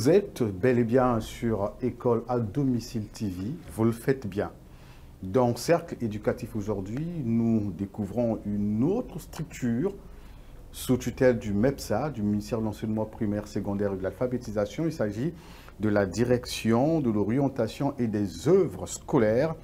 Vous êtes bel et bien sur École à domicile TV, vous le faites bien. Dans Cercle éducatif aujourd'hui, nous découvrons une autre structure sous tutelle du MEPSA, du ministère de l'Enseignement primaire, secondaire et de l'alphabétisation. Il s'agit de la direction de l'orientation et des œuvres scolaires,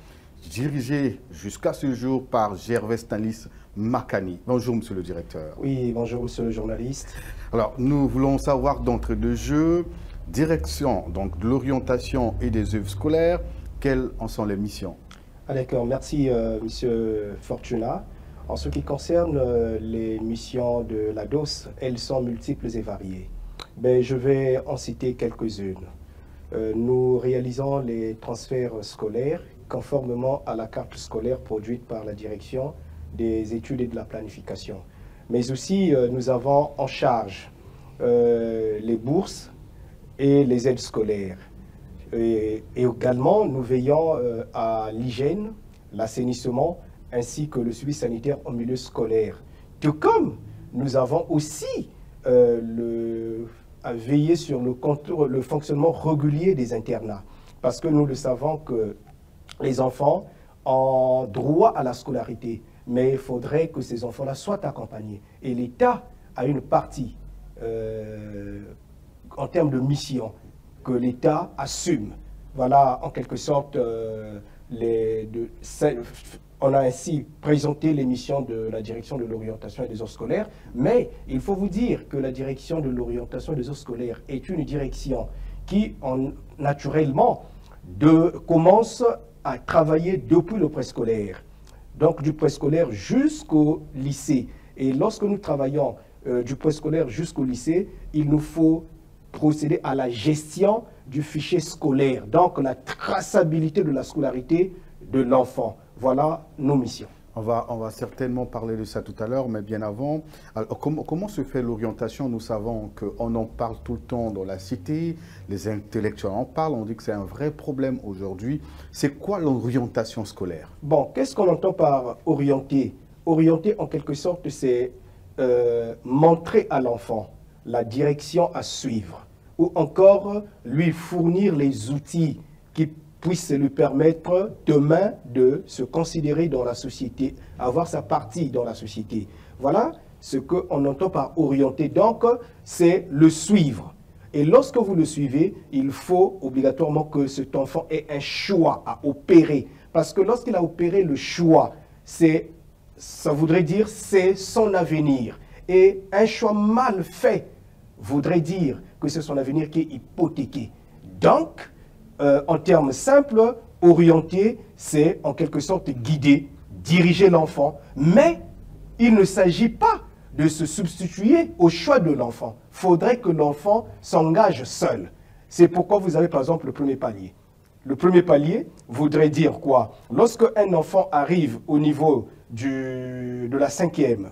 dirigée jusqu'à ce jour par Gervais Stanis Makani. Bonjour, monsieur le directeur. Oui, bonjour, monsieur le journaliste. Alors, nous voulons savoir d'entrée de jeu, direction donc, de l'orientation et des œuvres scolaires, quelles en sont les missions? Ah, d'accord, merci, monsieur Fortuna. En ce qui concerne les missions de la DOS, elles sont multiples et variées. Mais je vais en citer quelques-unes. Nous réalisons les transferts scolaires conformément à la carte scolaire produite par la direction des études et de la planification. Mais aussi, nous avons en charge les bourses et les aides scolaires. Et également, nous veillons à l'hygiène, l'assainissement, ainsi que le suivi sanitaire en milieu scolaire. Tout comme nous avons aussi à veiller sur le fonctionnement régulier des internats. Parce que nous le savons que les enfants ont droit à la scolarité, mais il faudrait que ces enfants-là soient accompagnés. Et l'État a une partie en termes de mission que l'État assume. Voilà, en quelque sorte, on a ainsi présenté les missions de la direction de l'orientation et des offres scolaires, mais il faut vous dire que la direction de l'orientation et des offres scolaires est une direction qui, naturellement, commence à travailler depuis le préscolaire, donc du préscolaire jusqu'au lycée. Et lorsque nous travaillons du préscolaire jusqu'au lycée, il nous faut procéder à la gestion du fichier scolaire, donc la traçabilité de la scolarité de l'enfant. Voilà nos missions. On va certainement parler de ça tout à l'heure, mais bien avant, alors, comment se fait l'orientation? Nous savons qu'on en parle tout le temps dans la cité, les intellectuels en parlent, on dit que c'est un vrai problème aujourd'hui. C'est quoi l'orientation scolaire? Bon, qu'est-ce qu'on entend par orienter? Orienter, en quelque sorte, c'est montrer à l'enfant la direction à suivre, ou encore lui fournir les outils qui puissent lui permettre demain de se considérer dans la société, avoir sa partie dans la société. Voilà ce qu'on entend par orienter. Donc, c'est le suivre. Et lorsque vous le suivez, il faut obligatoirement que cet enfant ait un choix à opérer. Parce que lorsqu'il a opéré le choix, ça voudrait dire c'est son avenir. Et un choix mal fait voudrait dire que c'est son avenir qui est hypothéqué. Donc, en termes simples, orienter, c'est en quelque sorte guider, diriger l'enfant. Mais il ne s'agit pas de se substituer au choix de l'enfant. Il faudrait que l'enfant s'engage seul. C'est pourquoi vous avez par exemple le premier palier. Le premier palier voudrait dire quoi? Lorsque un enfant arrive au niveau de la 5e,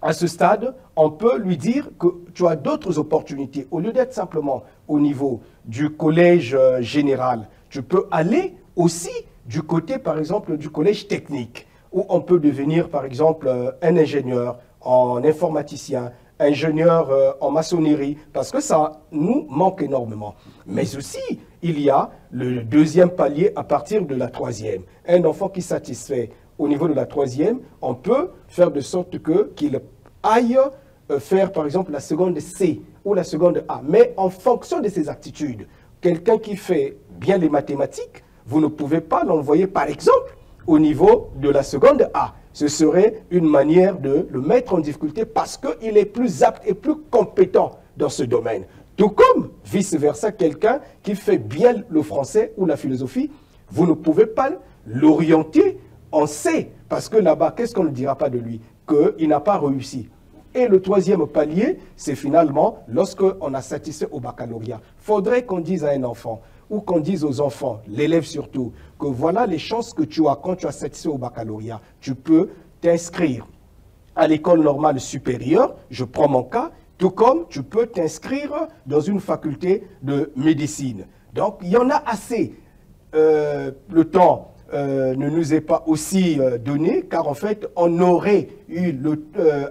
à ce stade, on peut lui dire que tu as d'autres opportunités. Au lieu d'être simplement au niveau du collège général, tu peux aller aussi du côté, par exemple, du collège technique, où on peut devenir, par exemple, un ingénieur en informaticien, ingénieur en maçonnerie, parce que ça nous manque énormément. Mais aussi, il y a le deuxième palier à partir de la 3e. Un enfant qui satisfait au niveau de la 3e, on peut faire de sorte qu'il aille faire, par exemple, la seconde C ou la seconde A. Mais en fonction de ses aptitudes, quelqu'un qui fait bien les mathématiques, vous ne pouvez pas l'envoyer, par exemple, au niveau de la seconde A. Ce serait une manière de le mettre en difficulté parce qu'il est plus apte et plus compétent dans ce domaine. Tout comme, vice-versa, quelqu'un qui fait bien le français ou la philosophie, vous ne pouvez pas l'orienter en C, parce que là-bas, qu'est-ce qu'on ne dira pas de lui? Qu'il n'a pas réussi. Et le troisième palier, c'est finalement lorsqu'on a satisfait au baccalauréat. Il faudrait qu'on dise à un enfant, ou qu'on dise aux enfants, l'élève surtout, que voilà les chances que tu as quand tu as satisfait au baccalauréat. Tu peux t'inscrire à l'école normale supérieure, je prends mon cas, tout comme tu peux t'inscrire dans une faculté de médecine. Donc, il y en a assez. Le temps ne nous est pas aussi donné, car en fait, on aurait eu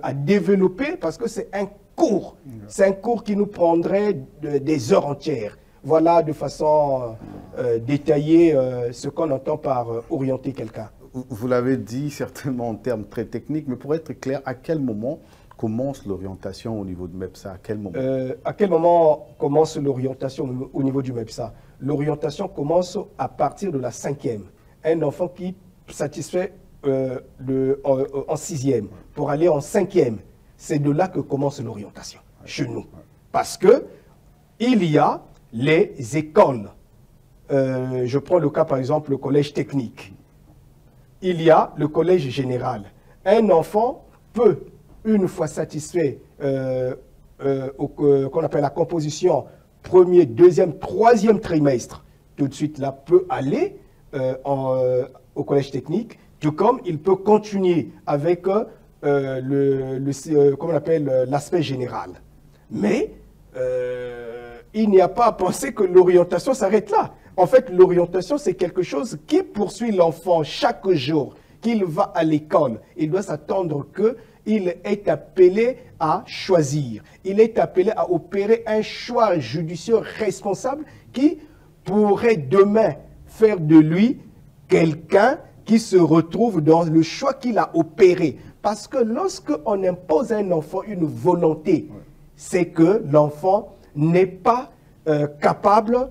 à développer, parce que c'est un cours. C'est un cours qui nous prendrait des heures entières. Voilà de façon détaillée ce qu'on entend par orienter quelqu'un. Vous l'avez dit certainement en termes très techniques, mais pour être clair, à quel moment commence l'orientation au niveau de MEPSA? À quel moment commence l'orientation au niveau du MEPSA? L'orientation commence à partir de la 5e. Un enfant qui satisfait en 6e pour aller en 5e, c'est de là que commence l'orientation chez nous. Parce que il y a les écoles. Je prends le cas par exemple le collège technique. Il y a le collège général. Un enfant peut, une fois satisfait qu'on appelle la composition premier, deuxième, troisième trimestre, tout de suite là peut aller au collège technique, tout comme il peut continuer avec l'aspect général. Mais il n'y a pas à penser que l'orientation s'arrête là. En fait, l'orientation, c'est quelque chose qui poursuit l'enfant chaque jour qu'il va à l'école. Il doit s'attendre qu'il est appelé à choisir. Il est appelé à opérer un choix judicieux responsable qui pourrait demain faire de lui quelqu'un qui se retrouve dans le choix qu'il a opéré. Parce que lorsqu'on impose à un enfant une volonté, c'est que l'enfant n'est pas capable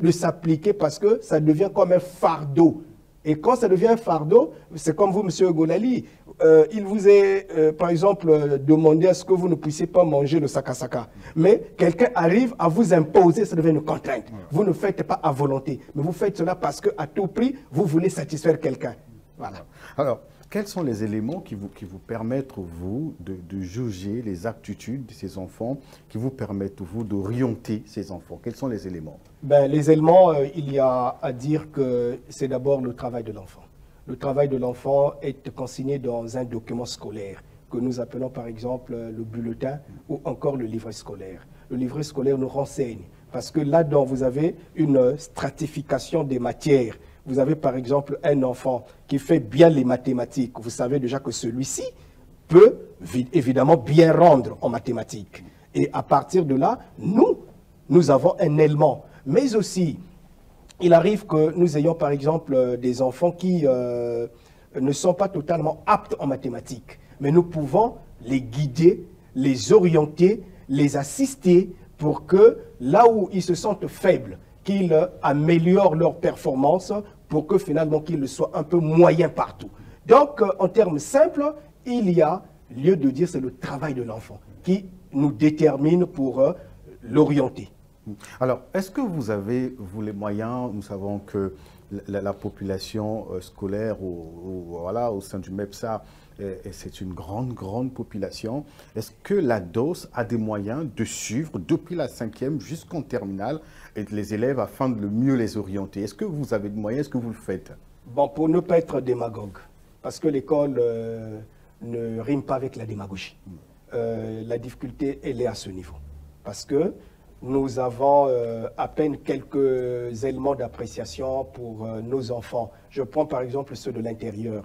de s'appliquer parce que ça devient comme un fardeau. Et quand ça devient un fardeau, c'est comme vous, M. Golali, il vous est, par exemple, demandé à ce que vous ne puissiez pas manger le sakasaka. Mais quelqu'un arrive à vous imposer, ça devient une contrainte. Vous ne faites pas à volonté, mais vous faites cela parce qu'à tout prix, vous voulez satisfaire quelqu'un. Voilà. Alors, quels sont les éléments qui vous permettent, vous, de juger les aptitudes de ces enfants, qui vous permettent, vous, d'orienter ces enfants? Quels sont les éléments? Les éléments, il y a à dire que c'est d'abord le travail de l'enfant. Le travail de l'enfant est consigné dans un document scolaire que nous appelons par exemple le bulletin ou encore le livret scolaire. Le livret scolaire nous renseigne parce que là-dedans, vous avez une stratification des matières. Vous avez par exemple un enfant qui fait bien les mathématiques. Vous savez déjà que celui-ci peut évidemment bien rendre en mathématiques. Et à partir de là, nous avons un élément. Mais aussi, il arrive que nous ayons par exemple des enfants qui ne sont pas totalement aptes en mathématiques. Mais nous pouvons les guider, les orienter, les assister pour que là où ils se sentent faibles, qu'ils améliorent leur performance pour que finalement qu'ils soient un peu moyens partout. Donc, en termes simples, il y a lieu de dire c'est le travail de l'enfant qui nous détermine pour l'orienter. Alors, est-ce que vous avez, vous, les moyens? Nous savons que la population scolaire voilà, au sein du MEPSA, c'est une grande population. Est-ce que la DOS a des moyens de suivre depuis la 5e jusqu'en terminale les élèves afin de mieux les orienter? Est-ce que vous avez des moyens? Est-ce que vous le faites? Bon, pour ne pas être démagogue, parce que l'école ne rime pas avec la démagogie. La difficulté, elle est à ce niveau. Parce que nous avons à peine quelques éléments d'appréciation pour nos enfants. Je prends par exemple ceux de l'intérieur.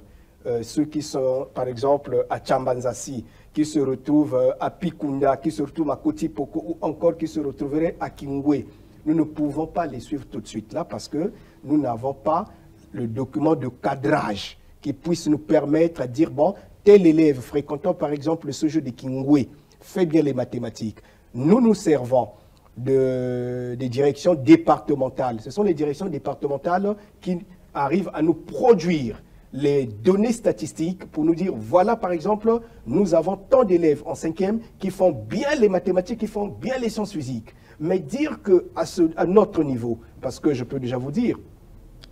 Ceux qui sont par exemple à Tchambanzassi, qui se retrouvent à Pikunda, qui se retrouvent à Kotipoko ou encore qui se retrouveraient à Kingwe. Nous ne pouvons pas les suivre tout de suite là parce que nous n'avons pas le document de cadrage qui puisse nous permettre de dire, bon, tel élève fréquentant par exemple ce jeu de Kingwe fait bien les mathématiques. Nous nous servons des directions départementales. Ce sont les directions départementales qui arrivent à nous produire les données statistiques pour nous dire, voilà par exemple, nous avons tant d'élèves en 5e qui font bien les mathématiques, qui font bien les sciences physiques. Mais dire qu'à notre niveau, parce que je peux déjà vous dire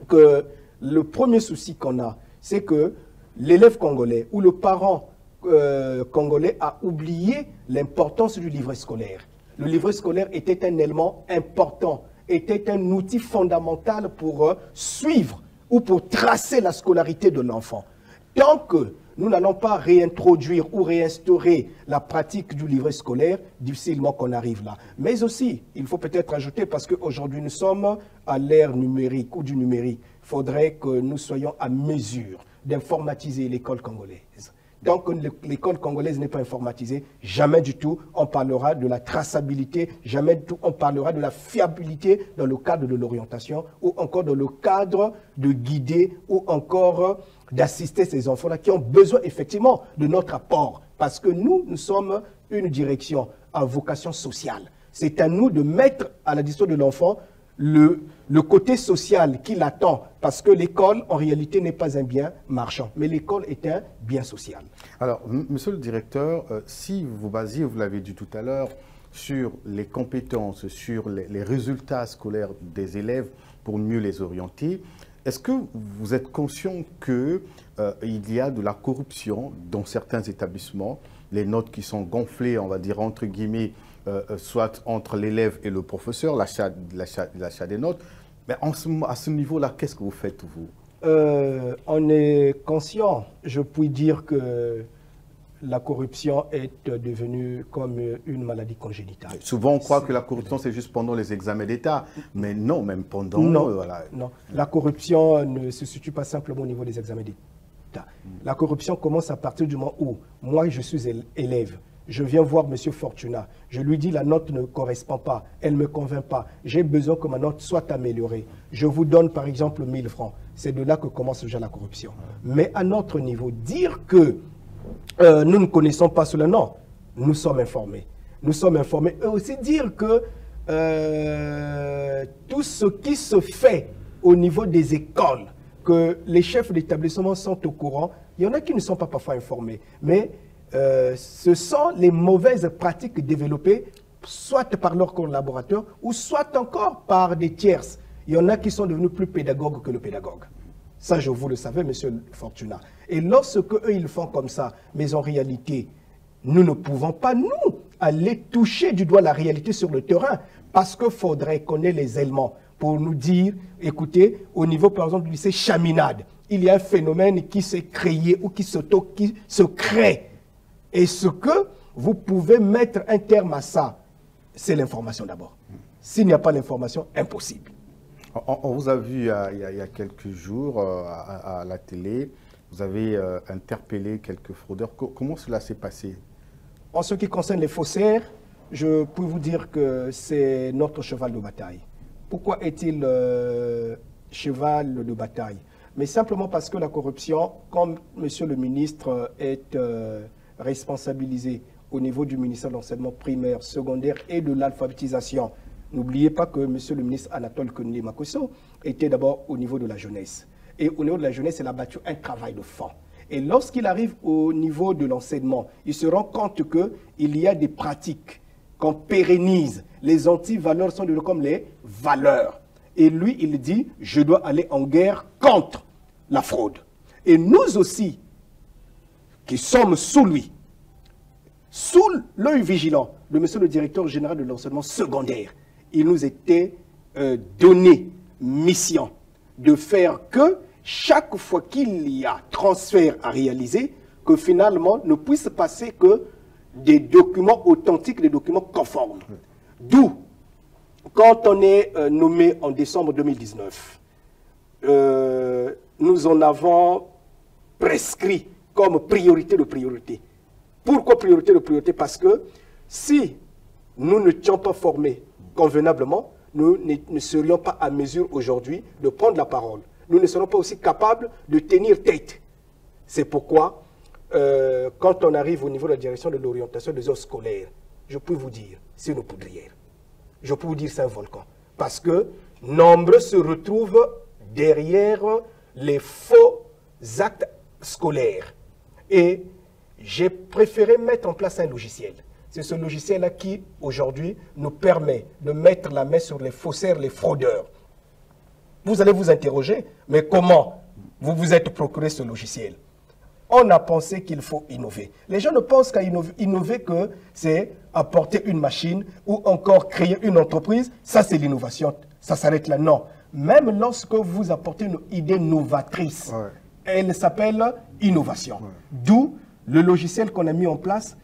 que le premier souci qu'on a, c'est que l'élève congolais ou le parent congolais a oublié l'importance du livret scolaire. Le livret scolaire était un élément important, était un outil fondamental pour suivre ou pour tracer la scolarité de l'enfant. Tant que nous n'allons pas réintroduire ou réinstaurer la pratique du livret scolaire, difficilement qu'on arrive là. Mais aussi, il faut peut-être ajouter, parce qu'aujourd'hui nous sommes à l'ère numérique ou du numérique, il faudrait que nous soyons à mesure d'informatiser l'école congolaise. Tant que l'école congolaise n'est pas informatisée, jamais du tout on parlera de la traçabilité, jamais du tout on parlera de la fiabilité dans le cadre de l'orientation ou encore dans le cadre de guider ou encore d'assister ces enfants-là qui ont besoin effectivement de notre apport. Parce que nous sommes une direction à vocation sociale. C'est à nous de mettre à la disposition de l'enfant le côté social qu'il attend, parce que l'école, en réalité, n'est pas un bien marchand, mais l'école est un bien social. Alors, monsieur le directeur, si vous basiez, vous l'avez dit tout à l'heure, sur les compétences, sur les résultats scolaires des élèves pour mieux les orienter, est-ce que vous êtes conscient qu'il y a de la corruption dans certains établissements, les notes qui sont gonflées, on va dire, entre guillemets, soit entre l'élève et le professeur, l'achat des notes. Mais à ce niveau-là, qu'est-ce que vous faites, vous? On est conscient. Je puis dire que la corruption est devenue comme une maladie congénitale. Souvent, on croit que la corruption, c'est juste pendant les examens d'État. Mais non, même pendant... Non, voilà. Non, la corruption ne se situe pas simplement au niveau des examens d'État. La corruption commence à partir du moment où moi, je suis élève. Je viens voir M. Fortuna. Je lui dis la note ne correspond pas, elle ne me convainc pas. J'ai besoin que ma note soit améliorée. Je vous donne par exemple 1000 francs. C'est de là que commence déjà la corruption. Mais à notre niveau, dire que nous ne connaissons pas cela, non. Nous sommes informés. Nous sommes informés. Et aussi dire que tout ce qui se fait au niveau des écoles, que les chefs d'établissement sont au courant, il y en a qui ne sont pas parfois informés. Mais ce sont les mauvaises pratiques développées, soit par leurs collaborateurs, ou soit encore par des tierces. Il y en a qui sont devenus plus pédagogues que le pédagogue. Ça, je vous le savez, monsieur Fortuna. Et lorsque eux, ils font comme ça, mais en réalité, nous ne pouvons pas, nous, aller toucher du doigt la réalité sur le terrain, parce qu'il faudrait qu'on ait les éléments pour nous dire, écoutez, au niveau, par exemple, du lycée Chaminade, il y a un phénomène qui s'est créé ou qui se crée. Et ce que vous pouvez mettre un terme à ça, c'est l'information d'abord. S'il n'y a pas l'information, impossible. On vous a vu il y a quelques jours à la télé, vous avez interpellé quelques fraudeurs. Comment cela s'est passé? En ce qui concerne les faussaires, je peux vous dire que c'est notre cheval de bataille. Pourquoi est-il cheval de bataille? Mais simplement parce que la corruption, comme monsieur le ministre est responsabilisé au niveau du ministère de l'enseignement primaire, secondaire et de l'alphabétisation. N'oubliez pas que monsieur le ministre Anatole Koné Makosso était d'abord au niveau de la jeunesse. Et au niveau de la jeunesse, il a battu un travail de fond. Et lorsqu'il arrive au niveau de l'enseignement, il se rend compte qu'il y a des pratiques qu'on pérennise. Les anti-valeurs sont devenues comme les valeurs. Et lui, il dit, je dois aller en guerre contre la fraude. Et nous aussi, qui sommes sous lui, sous l'œil vigilant de monsieur le directeur général de l'enseignement secondaire, il nous était donné mission de faire que chaque fois qu'il y a transfert à réaliser, que finalement ne puisse passer que des documents authentiques, des documents conformes. D'où, quand on est nommé en décembre 2019, nous en avons prescrit comme priorité de priorité. Pourquoi priorité de priorité? Parce que si nous n'étions pas formés convenablement, nous ne serions pas à mesure aujourd'hui de prendre la parole. Nous ne serons pas aussi capables de tenir tête. C'est pourquoi, quand on arrive au niveau de la direction de l'orientation des heures scolaires, je peux vous dire, c'est une poudrière. Je peux vous dire, c'est un volcan. Parce que nombreux se retrouvent derrière les faux actes scolaires. Et j'ai préféré mettre en place un logiciel. C'est ce logiciel-là qui, aujourd'hui, nous permet de mettre la main sur les faussaires, les fraudeurs. Vous allez vous interroger, mais comment vous vous êtes procuré ce logiciel? On a pensé qu'il faut innover. Les gens ne pensent qu'à innover que c'est apporter une machine ou encore créer une entreprise. Ça, c'est l'innovation. Ça s'arrête là. Non. Même lorsque vous apportez une idée novatrice, elle s'appelle innovation. D'où le logiciel qu'on a mis en place.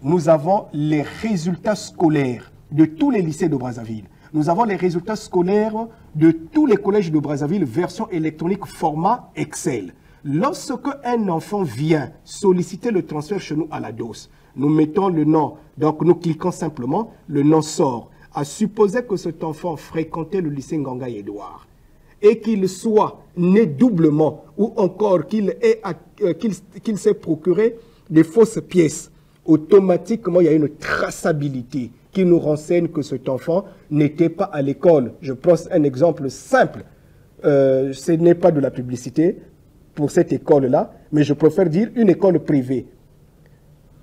Nous avons les résultats scolaires de tous les lycées de Brazzaville. Nous avons les résultats scolaires de tous les collèges de Brazzaville, version électronique format Excel. Lorsque un enfant vient solliciter le transfert chez nous à la DOS, nous mettons le nom, donc nous cliquons simplement, le nom sort. À supposer que cet enfant fréquentait le lycée Nganga-Édouard et qu'il soit né doublement ou encore qu'il s'est procuré des fausses pièces, automatiquement il y a une traçabilité qui nous renseigne que cet enfant n'était pas à l'école. Je prends un exemple simple. Ce n'est pas de la publicité pour cette école-là, mais je préfère dire une école privée.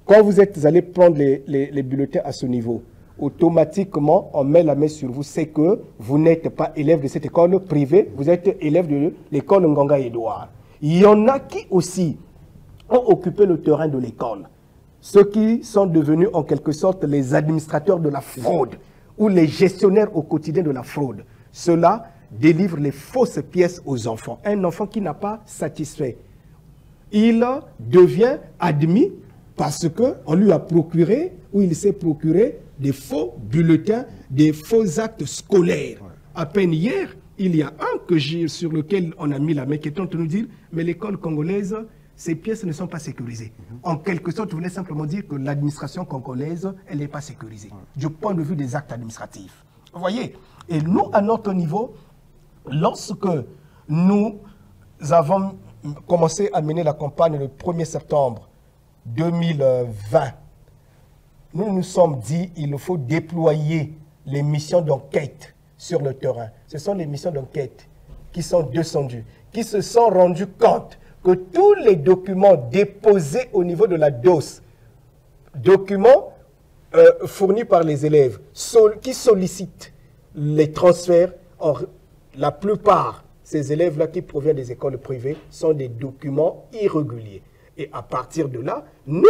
Quand vous êtes allé prendre les bulletins à ce niveau, automatiquement, on met la main sur vous, c'est que vous n'êtes pas élève de cette école privée, vous êtes élève de l'école Nganga-Édouard. Il y en a qui aussi ont occupé le terrain de l'école. Ceux qui sont devenus en quelque sorte les administrateurs de la fraude ou les gestionnaires au quotidien de la fraude. Ceux-là délivrent les fausses pièces aux enfants. Un enfant qui n'a pas satisfait, il devient admis parce qu'on lui a procuré ou il s'est procuré des faux bulletins, des faux actes scolaires. À peine hier, il y a un sur lequel on a mis la main qui est en train de nous dire mais l'école congolaise, ces pièces ne sont pas sécurisées. En quelque sorte, je voulais simplement dire que l'administration congolaise, elle n'est pas sécurisée, du point de vue des actes administratifs. Vous voyez? Et nous, à notre niveau, lorsque nous avons commencé à mener la campagne le 1er septembre 2020, nous nous sommes dit qu'il faut déployer les missions d'enquête sur le terrain. Ce sont les missions d'enquête qui sont descendues, qui se sont rendues compte que tous les documents déposés au niveau de la DOS, documents fournis par les élèves, qui sollicitent les transferts, la plupart, ces élèves-là qui proviennent des écoles privées, sont des documents irréguliers. Et à partir de là, nous,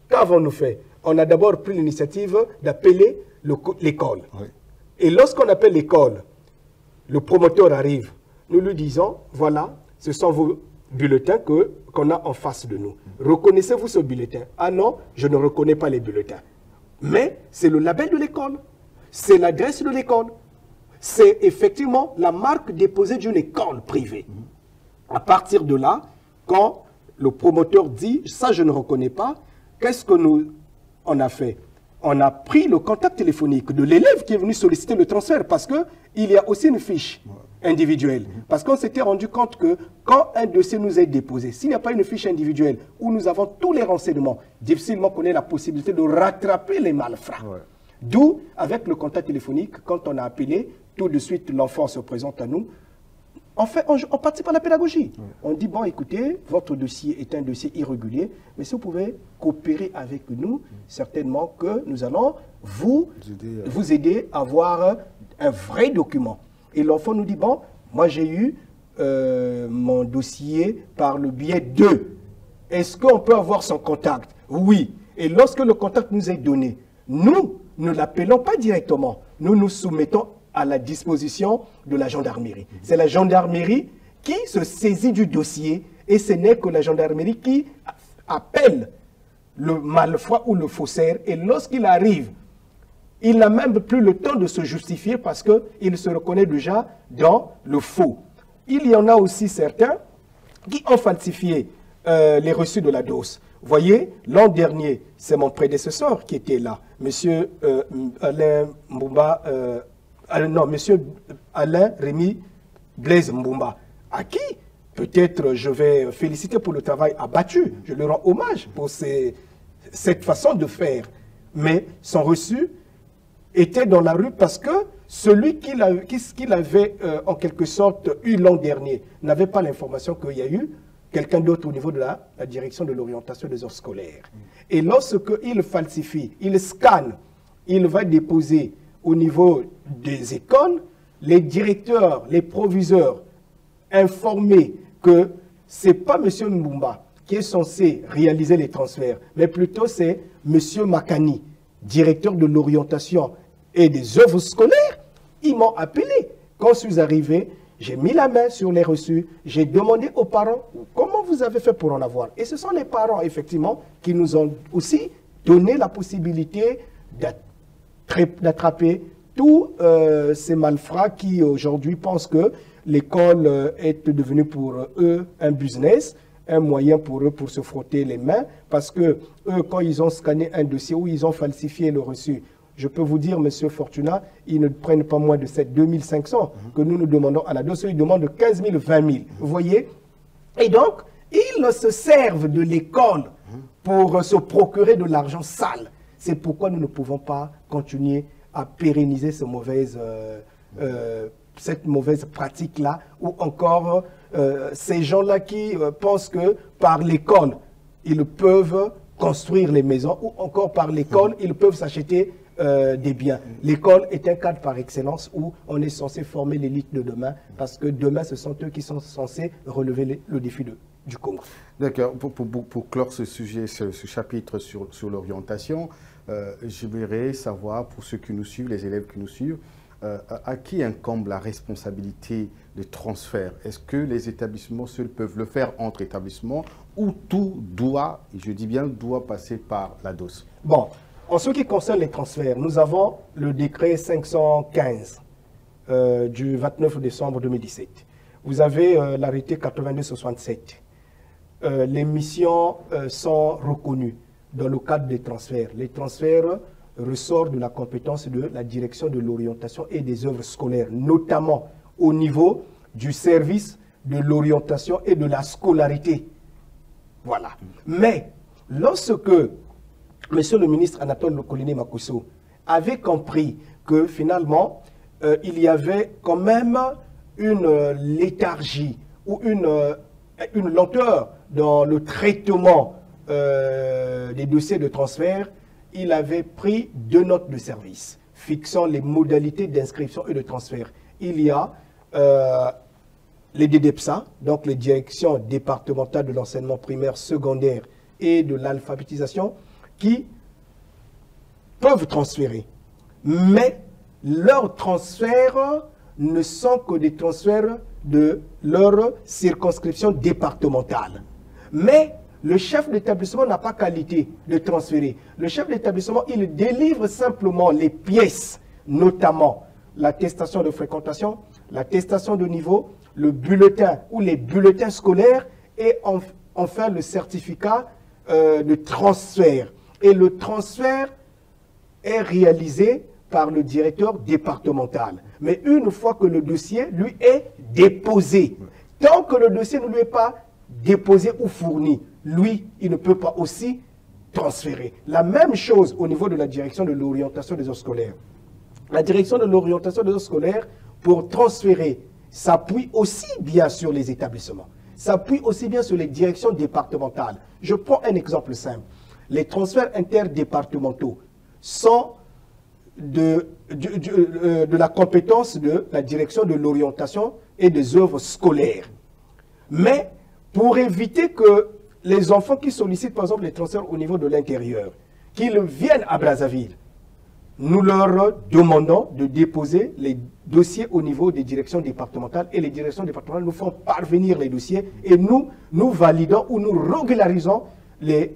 qu'avons-nous fait? On a d'abord pris l'initiative d'appeler l'école. Oui. Et lorsqu'on appelle l'école, le promoteur arrive, nous lui disons, voilà, ce sont vos bulletins qu'on a en face de nous. Reconnaissez-vous ce bulletin? Ah non, je ne reconnais pas les bulletins. Mais c'est le label de l'école, c'est l'adresse de l'école, c'est effectivement la marque déposée d'une école privée. À partir de là, quand le promoteur dit, ça je ne reconnais pas, qu'est-ce que on a fait? On a pris le contact téléphonique de l'élève qui est venu solliciter le transfert parce qu'il y a aussi une fiche individuelle. Parce qu'on s'était rendu compte que quand un dossier nous est déposé, s'il n'y a pas une fiche individuelle où nous avons tous les renseignements, difficilement qu'on ait la possibilité de rattraper les malfrats. Ouais. D'où, avec le contact téléphonique, quand on a appelé, tout de suite l'enfant se présente à nous. En fait, on participe à la pédagogie. Ouais. On dit, bon, écoutez, votre dossier est un dossier irrégulier, mais si vous pouvez coopérer avec nous, certainement que nous allons vous aider à avoir un vrai document. Et l'enfant nous dit, bon, moi j'ai eu mon dossier par le biais de. Est-ce qu'on peut avoir son contact? Oui. Et lorsque le contact nous est donné, nous ne l'appelons pas directement. Nous nous soumettons à la disposition de la gendarmerie. C'est la gendarmerie qui se saisit du dossier et ce n'est que la gendarmerie qui appelle le malfrat ou le faussaire. Et lorsqu'il arrive, il n'a même plus le temps de se justifier parce qu'il se reconnaît déjà dans le faux. Il y en a aussi certains qui ont falsifié les reçus de la DOS. Vous voyez, l'an dernier, c'est mon prédécesseur qui était là, monsieur Alain Mbumba, monsieur Alain Rémy Blaise Mbumba, à qui peut-être je vais féliciter pour le travail abattu. Je lui rends hommage pour cette façon de faire. Mais son reçu était dans la rue parce que celui qu'il avait en quelque sorte eu l'an dernier n'avait pas l'information qu'il y a eu quelqu'un d'autre au niveau de la direction de l'orientation des heures scolaires. Et lorsqu'il falsifie, il scanne, il va déposer au niveau des écoles, les directeurs, les proviseurs informés que ce n'est pas M. Mbumba qui est censé réaliser les transferts, mais plutôt c'est M. Makani, directeur de l'orientation et des œuvres scolaires. Ils m'ont appelé. Quand je suis arrivé, j'ai mis la main sur les reçus, j'ai demandé aux parents comment vous avez fait pour en avoir. Et ce sont les parents, effectivement, qui nous ont aussi donné la possibilité d'attraper tous ces malfrats qui aujourd'hui pensent que l'école est devenue pour eux un business. un moyen pour eux pour se frotter les mains, parce que eux, quand ils ont scanné un dossier ou ils ont falsifié le reçu, je peux vous dire, Monsieur Fortuna, ils ne prennent pas moins de 2500 que nous demandons à la DOS. Ils demandent 15 000, 20 000. Vous voyez? Et donc, ils se servent de l'école pour se procurer de l'argent sale. C'est pourquoi nous ne pouvons pas continuer à pérenniser cette mauvaise pratique-là, ou encore ces gens-là qui pensent que par l'école, ils peuvent construire les maisons, ou encore par l'école, ils peuvent s'acheter des biens. L'école est un cadre par excellence où on est censé former l'élite de demain, parce que demain, ce sont eux qui sont censés relever le défi du Congo. D'accord. Pour clore ce sujet, ce chapitre sur l'orientation, j'aimerais savoir, pour ceux qui nous suivent, les élèves qui nous suivent, à qui incombe la responsabilité de transfert? Est-ce que les établissements seuls peuvent le faire entre établissements, ou tout doit, et je dis bien doit, passer par la DOS? Bon, en ce qui concerne les transferts, nous avons le décret 515 du 29 décembre 2017. Vous avez l'arrêté 8267. Les missions sont reconnues dans le cadre des transferts. Les transferts ressortent de la compétence de la direction de l'orientation et des œuvres scolaires, notamment au niveau du service de l'orientation et de la scolarité. Voilà. Mais lorsque Monsieur le ministre Anatole Koliné Makosso avait compris que finalement, il y avait quand même une léthargie ou une lenteur dans le traitement des dossiers de transfert, il avait pris 2 notes de service fixant les modalités d'inscription et de transfert. Il y a les DDEPSA, donc les directions départementales de l'enseignement primaire, secondaire et de l'alphabétisation, qui peuvent transférer. Mais leurs transferts ne sont que des transferts de leur circonscription départementale. Mais le chef d'établissement n'a pas qualité de transférer. Le chef d'établissement, il délivre simplement les pièces, notamment l'attestation de fréquentation, l'attestation de niveau, le bulletin ou les bulletins scolaires et enfin le certificat de transfert. Et le transfert est réalisé par le directeur départemental. Mais une fois que le dossier lui est déposé, tant que le dossier ne lui est pas déposé ou fourni, lui, il ne peut pas aussi transférer. La même chose au niveau de la direction de l'orientation des offres scolaires. La direction de l'orientation des offres scolaires, pour transférer, s'appuie aussi bien sur les établissements, s'appuie aussi bien sur les directions départementales. Je prends un exemple simple. Les transferts interdépartementaux sont de la compétence de la direction de l'orientation et des œuvres scolaires. Mais pour éviter que les enfants qui sollicitent par exemple les transferts au niveau de l'intérieur, qu'ils viennent à Brazzaville, nous leur demandons de déposer les dossiers au niveau des directions départementales et les directions départementales nous font parvenir les dossiers et nous validons ou nous régularisons les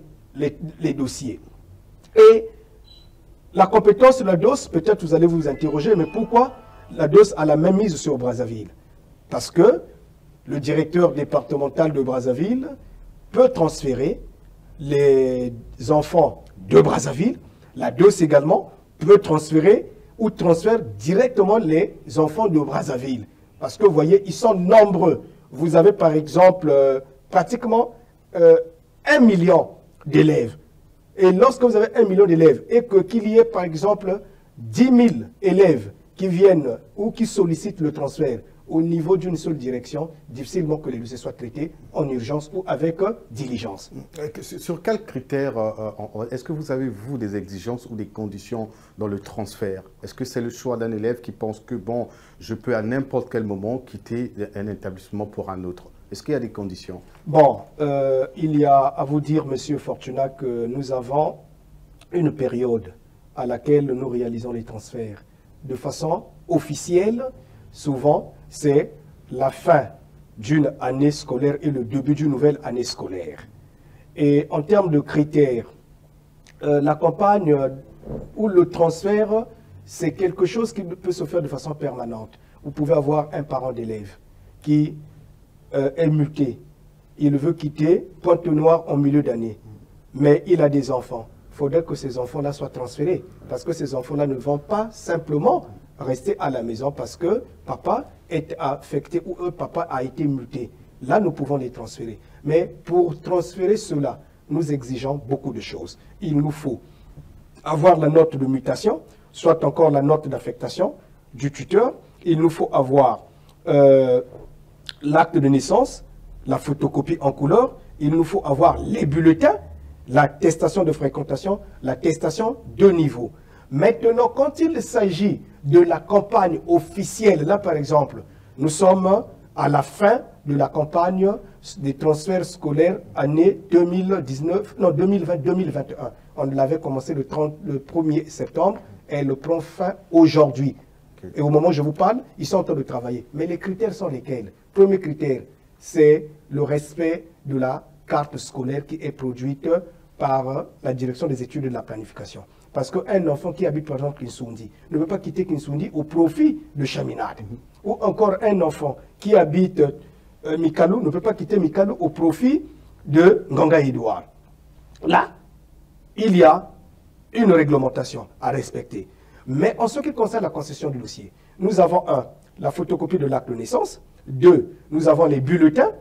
dossiers. Et la compétence de la DOS, peut-être vous allez vous interroger, mais pourquoi la DOS a la même mise sur Brazzaville? Parce que le directeur départemental de Brazzaville peut transférer les enfants de Brazzaville. La DOS également peut transférer ou transfère directement les enfants de Brazzaville. Parce que vous voyez, ils sont nombreux. Vous avez par exemple pratiquement 1 million d'élèves. Et lorsque vous avez 1 million d'élèves et qu'il y ait par exemple 10 000 élèves qui viennent ou qui sollicitent le transfert au niveau d'une seule direction, difficilement que les dossiers soient traités en urgence ou avec diligence. Sur quels critères est-ce que vous avez, vous, des exigences ou des conditions dans le transfert? Est-ce que c'est le choix d'un élève qui pense que, bon, je peux à n'importe quel moment quitter un établissement pour un autre? Est-ce qu'il y a des conditions? Bon, il y a à vous dire, Monsieur Fortuna, que nous avons une période à laquelle nous réalisons les transferts. De façon officielle, souvent, c'est la fin d'une année scolaire et le début d'une nouvelle année scolaire. Et en termes de critères, la campagne ou le transfert, c'est quelque chose qui peut se faire de façon permanente. Vous pouvez avoir un parent d'élève qui est muté il veut quitter Pointe-Noire en milieu d'année, mais il a des enfants. Il faudrait que ces enfants-là soient transférés, parce que ces enfants-là ne vont pas simplement rester à la maison parce que papa est affecté ou papa a été muté. Là, nous pouvons les transférer. Mais pour transférer cela, nous exigeons beaucoup de choses. Il nous faut avoir la note de mutation, soit encore la note d'affectation du tuteur. Il nous faut avoir l'acte de naissance, la photocopie en couleur. Il nous faut avoir les bulletins, l'attestation de fréquentation, l'attestation de niveau. Maintenant, quand il s'agit de la campagne officielle, là par exemple, nous sommes à la fin de la campagne des transferts scolaires année 2020-2021. On l'avait commencé le 1er septembre et elle prend fin aujourd'hui. Et au moment où je vous parle, ils sont en train de travailler. Mais les critères sont lesquels? Premier critère, c'est le respect de la carte scolaire qui est produite par la direction des études et de la planification. Parce qu'un enfant qui habite par exemple Kinsoundi ne peut pas quitter Kinsoundi au profit de Chaminade. Ou encore un enfant qui habite Mikalou ne peut pas quitter Mikalou au profit de Nganga Edouard. Là, il y a une réglementation à respecter. Mais en ce qui concerne la concession du dossier, nous avons la photocopie de l'acte de naissance. 2, nous avons les bulletins,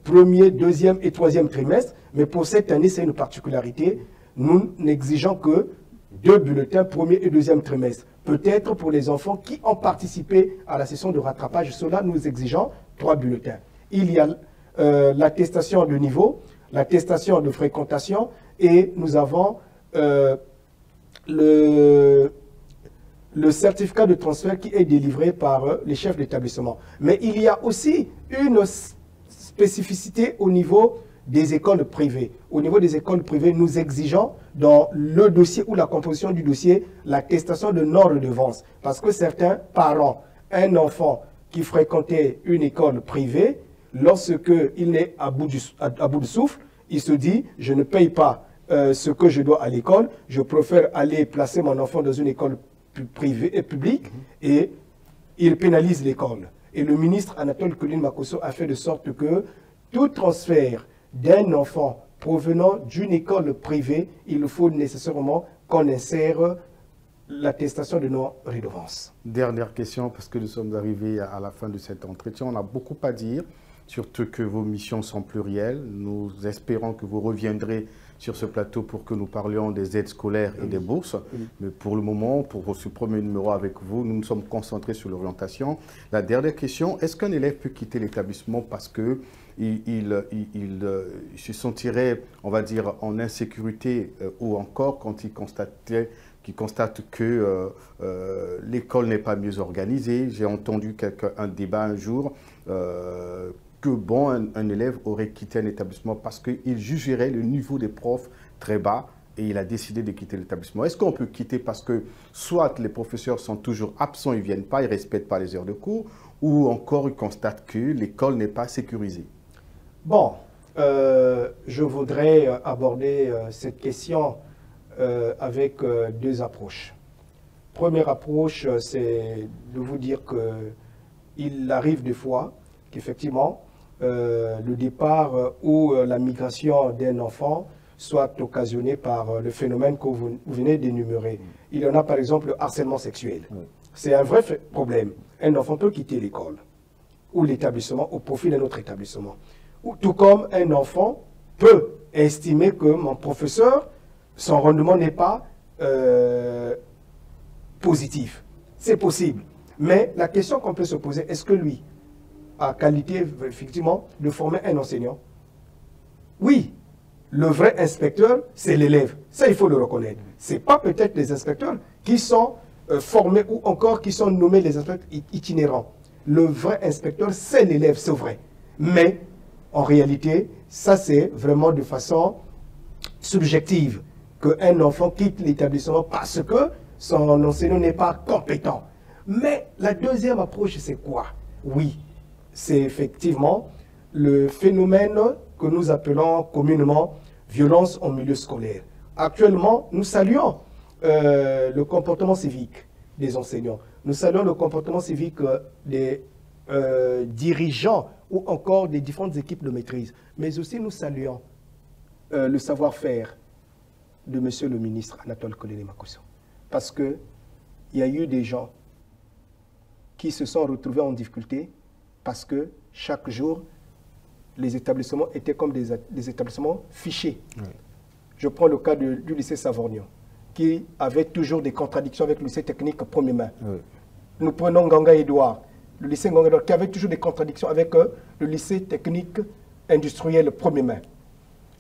premier, deuxième et troisième trimestre. Mais pour cette année, c'est une particularité. Nous n'exigeons que 2 bulletins, premier et deuxième trimestre. Peut-être pour les enfants qui ont participé à la session de rattrapage, cela nous exigeons 3 bulletins. Il y a l'attestation de niveau, l'attestation de fréquentation et nous avons le certificat de transfert qui est délivré par les chefs d'établissement. Mais il y a aussi une spécificité au niveau des écoles privées. Au niveau des écoles privées, nous exigeons dans le dossier ou la composition du dossier l'attestation de non-redevance. Parce que certains parents, un enfant qui fréquentait une école privée, lorsqu'il est à bout de souffle, il se dit « je ne paye pas ce que je dois à l'école, je préfère aller placer mon enfant dans une école privée et publique » et il pénalise l'école. Et le ministre Anatole Colline Makosso a fait de sorte que tout transfert d'un enfant provenant d'une école privée, il faut nécessairement qu'on insère l'attestation de non-redevance. Dernière question, parce que nous sommes arrivés à la fin de cet entretien. On a beaucoup à dire, surtout que vos missions sont plurielles. Nous espérons que vous reviendrez sur ce plateau pour que nous parlions des aides scolaires et des bourses. Mais pour le moment, pour ce premier numéro avec vous, nous nous sommes concentrés sur l'orientation. La dernière question, est-ce qu'un élève peut quitter l'établissement parce que il se sentirait, on va dire, en insécurité ou encore quand il constate que l'école n'est pas mieux organisée? J'ai entendu un débat un jour que bon, un élève aurait quitté un établissement parce qu'il jugerait le niveau des profs très bas et il a décidé de quitter l'établissement. Est-ce qu'on peut quitter parce que soit les professeurs sont toujours absents, ils ne viennent pas, ils ne respectent pas les heures de cours, ou encore ils constatent que l'école n'est pas sécurisée? Bon, je voudrais aborder cette question avec 2 approches. Première approche, c'est de vous dire qu'il arrive des fois qu'effectivement, le départ ou la migration d'un enfant soit occasionné par le phénomène que vous venez d'énumérer. Il y en a par exemple le harcèlement sexuel. C'est un vrai problème. Un enfant peut quitter l'école ou l'établissement au profit d'un autre établissement. Ou tout comme un enfant peut estimer que mon professeur, son rendement n'est pas positif. C'est possible. Mais la question qu'on peut se poser, est-ce que lui a qualité, effectivement, de former un enseignant? Oui, le vrai inspecteur, c'est l'élève. Ça, il faut le reconnaître. Ce n'est pas peut-être les inspecteurs qui sont formés ou encore qui sont nommés les inspecteurs itinérants. Le vrai inspecteur, c'est l'élève, c'est vrai. Mais, en réalité, ça, c'est vraiment de façon subjective qu'un enfant quitte l'établissement parce que son enseignant n'est pas compétent. Mais la deuxième approche, c'est quoi? Oui, c'est effectivement le phénomène que nous appelons communément violence en milieu scolaire. Actuellement, nous saluons le comportement civique des enseignants. Nous saluons le comportement civique des dirigeants ou encore des différentes équipes de maîtrise. Mais aussi, nous saluons le savoir-faire de Monsieur le ministre Anatole Kolele Makosso. Parce qu'il y a eu des gens qui se sont retrouvés en difficulté parce que chaque jour, les établissements étaient comme des établissements fichés. Oui. Je prends le cas du lycée Savorgnan, qui avait toujours des contradictions avec le lycée technique premier main. Oui. Nous prenons Nganga Edouard, le lycée Nganga Edouard, qui avait toujours des contradictions avec le lycée technique industriel premier main.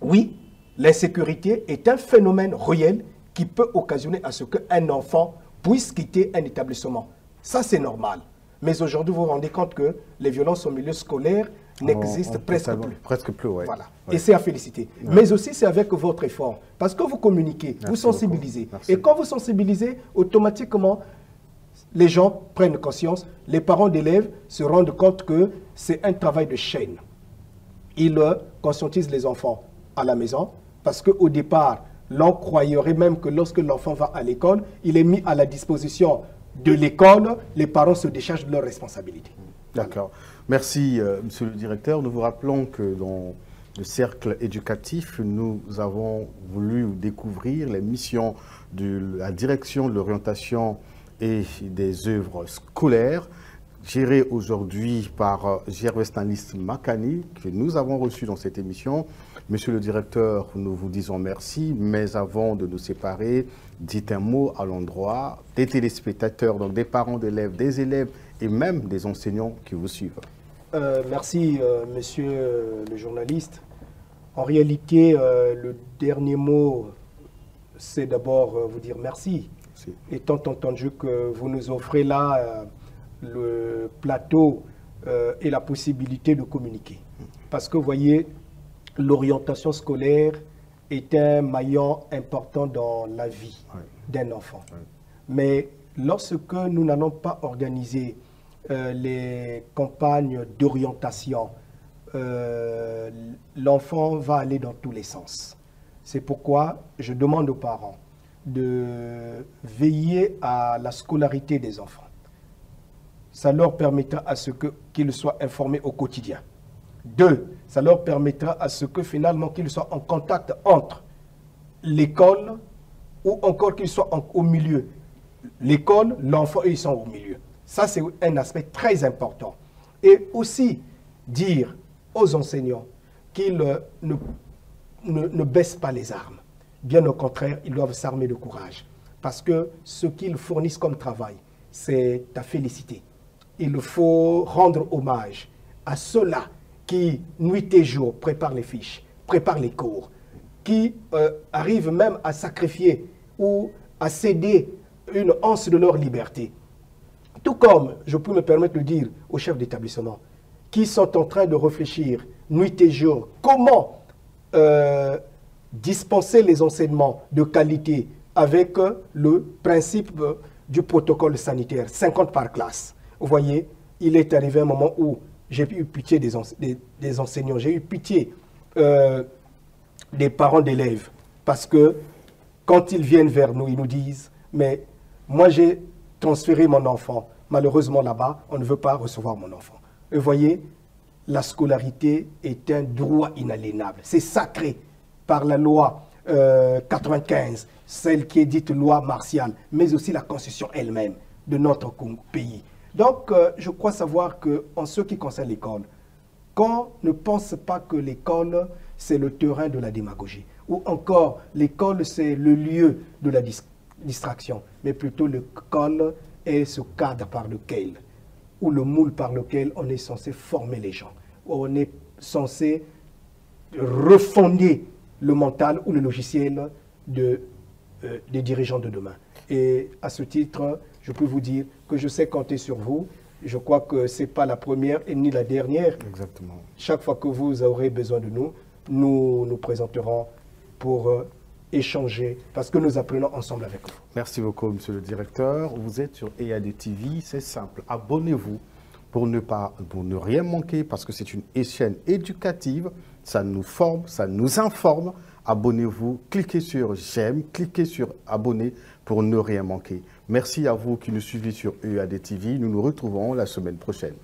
Oui, l'insécurité est un phénomène réel qui peut occasionner à ce qu'un enfant puisse quitter un établissement. Ça, c'est normal. Mais aujourd'hui, vous vous rendez compte que les violences au milieu scolaire n'existent presque plus. Presque plus, oui. Voilà. Ouais. Et c'est à féliciter. Ouais. Mais aussi, c'est avec votre effort. Parce que vous communiquez, vous sensibilisez. Et quand vous sensibilisez, automatiquement, les gens prennent conscience, les parents d'élèves se rendent compte que c'est un travail de chaîne. Ils conscientisent les enfants à la maison, parce qu'au départ, l'on croirait même que lorsque l'enfant va à l'école, il est mis à la disposition de l'école, les parents se déchargent de leurs responsabilités. D'accord. Merci, monsieur le directeur. Nous vous rappelons que dans le cercle éducatif, nous avons voulu découvrir les missions de la direction de l'orientation et des œuvres scolaires, gérée aujourd'hui par Gervais Stanis Makani, que nous avons reçu dans cette émission. Monsieur le directeur, nous vous disons merci, mais avant de nous séparer, dites un mot à l'endroit des téléspectateurs, donc des parents d'élèves, des élèves et même des enseignants qui vous suivent. Merci, monsieur le journaliste. En réalité, le dernier mot, c'est d'abord vous dire merci. Étant entendu que vous nous offrez là le plateau et la possibilité de communiquer. Parce que vous voyez, l'orientation scolaire est un maillon important dans la vie d'un enfant. Mais lorsque nous n'allons pas organiser les campagnes d'orientation, l'enfant va aller dans tous les sens. C'est pourquoi je demande aux parents de veiller à la scolarité des enfants. Ça leur permettra à ce qu'ils soient informés au quotidien. 2, ça leur permettra à ce que finalement qu'ils soient en contact entre l'école ou encore qu'ils soient au milieu. L'école, l'enfant, ils sont au milieu. Ça, c'est un aspect très important. Et aussi dire aux enseignants qu'ils ne baissent pas les armes. Bien au contraire, ils doivent s'armer de courage. Parce que ce qu'ils fournissent comme travail, c'est à féliciter. Il faut rendre hommage à ceux-là qui, nuit et jour, préparent les fiches, préparent les cours, qui arrivent même à sacrifier ou à céder une once de leur liberté. Tout comme, je peux me permettre de dire aux chefs d'établissement, qui sont en train de réfléchir nuit et jour, comment dispenser les enseignements de qualité avec le principe du protocole sanitaire, 50 par classe. Vous voyez, il est arrivé un moment où j'ai eu pitié des enseignants, j'ai eu pitié des parents d'élèves, parce que quand ils viennent vers nous, ils nous disent, mais moi j'ai transféré mon enfant, malheureusement là-bas, on ne veut pas recevoir mon enfant. Et vous voyez, la scolarité est un droit inaliénable, c'est sacré par la loi 95, celle qui est dite loi martiale, mais aussi la constitution elle-même de notre pays. Donc, je crois savoir qu'en ce qui concerne l'école, qu'on ne pense pas que l'école, c'est le terrain de la démagogie, ou encore l'école, c'est le lieu de la distraction, mais plutôt l'école est ce cadre par lequel, ou le moule par lequel on est censé former les gens, où on est censé refonder le mental ou le logiciel des dirigeants de demain. Et à ce titre, je peux vous dire que je sais compter sur vous. Je crois que ce n'est pas la première et ni la dernière. Exactement. Chaque fois que vous aurez besoin de nous, nous nous présenterons pour échanger, parce que nous apprenons ensemble avec vous. Merci beaucoup, monsieur le directeur. Vous êtes sur EAD TV, c'est simple. Abonnez-vous pour ne rien manquer, parce que c'est une chaîne éducative. Ça nous forme, ça nous informe. Abonnez-vous, cliquez sur j'aime, cliquez sur abonner pour ne rien manquer. Merci à vous qui nous suivez sur EAD TV. Nous nous retrouvons la semaine prochaine.